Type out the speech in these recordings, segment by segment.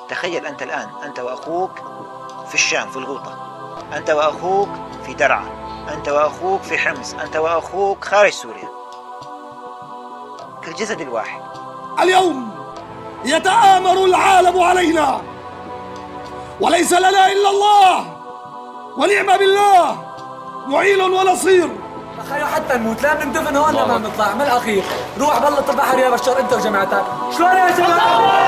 تخيل أنت الآن، أنت وأخوك في الشام في الغوطة، أنت وأخوك في درعا، أنت وأخوك في حمص، أنت وأخوك خارج سوريا، كالجسد الواحد. اليوم يتآمر العالم علينا، وليس لنا إلا الله ونعم بالله معين ونصير. تخيل حتى نموت لا بندفن هون لما نطلع من الأخير. روح بلط البحر يا بشار أنت وجماعتك. شلون يا جماعة؟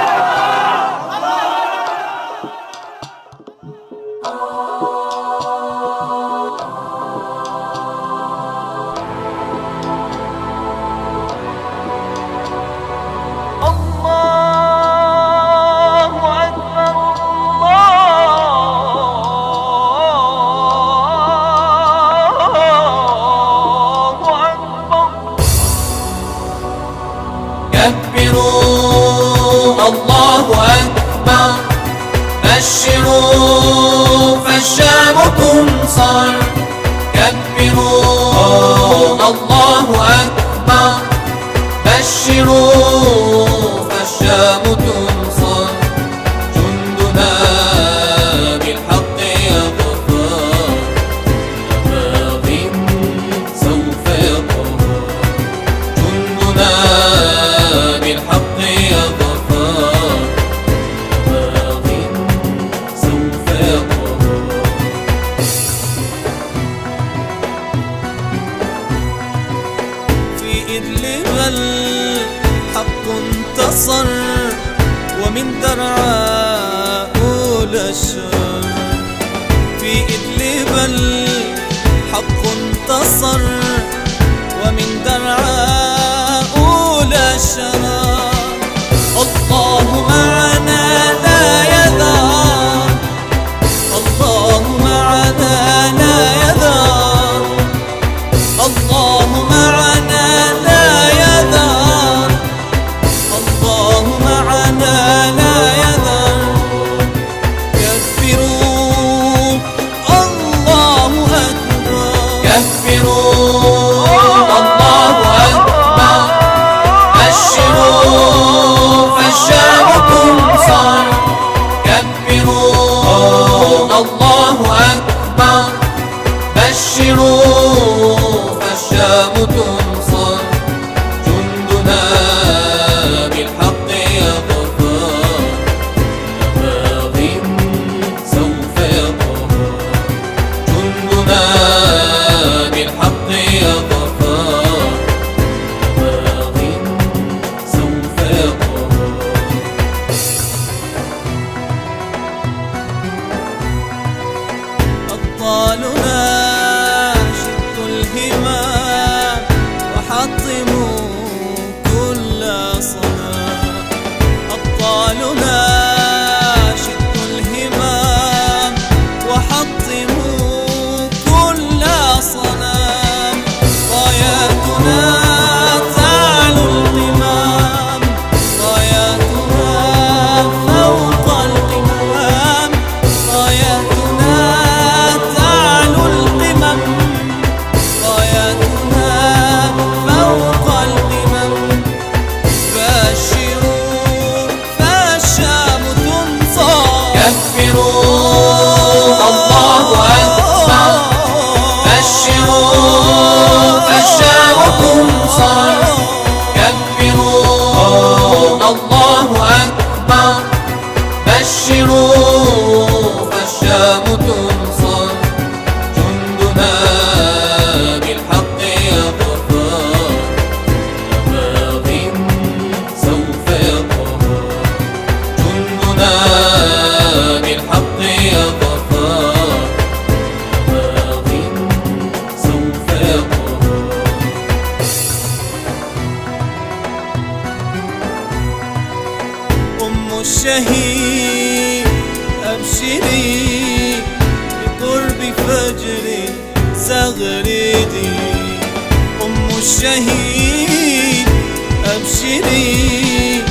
كبروا الله أكبر، بشروا فالشام تنصر. كبروا الله أكبر، بشروا فالشام تنصر. جندنا بالحق يظفر، باغ سوف يظهر. جندنا بالحق يظفر، باغ سوف يظهر. في إدلب الحق انتصر، ومن درعا أولى الشر. في إدلب الحق انتصر، ومن درعا أولى الشرار. الله معنا لا يذار، الله معنا لا يذار، الله معنا لا يذار، الله معنا لا يذار. كبروا الله أكبر، كبروا الله أكبر، بشروا فالشام تنصر. كبروا الله أكبر، بشروا فالشام تنصر. جندنا بالحق يظفر، باغ سوف يظهر. جندنا بالحق يظفر، باغ سوف يظهر. أبطالنا شدوا الهمام، وحطموا كل صنم. أبطالنا شدوا الهمام، وحطموا كل صنم. راياتنا تعلو القمام، راياتنا فوق القمام. راياتنا تعلو القمم، راياتنا فوق القمم. بشروا فالشام تنصر. كبروا الله أكبر، بشروا فالشام تنصر. كبروا الله أكبر، بشروا فالشام تنصر. جندنا بالحق يظفر، باغ سوف يظهر. جندنا بالحق يظفر، باغ سوف يظهر. أم الشهيد أبشري، بقرب فجر زغردي. أم الشهيد أبشري،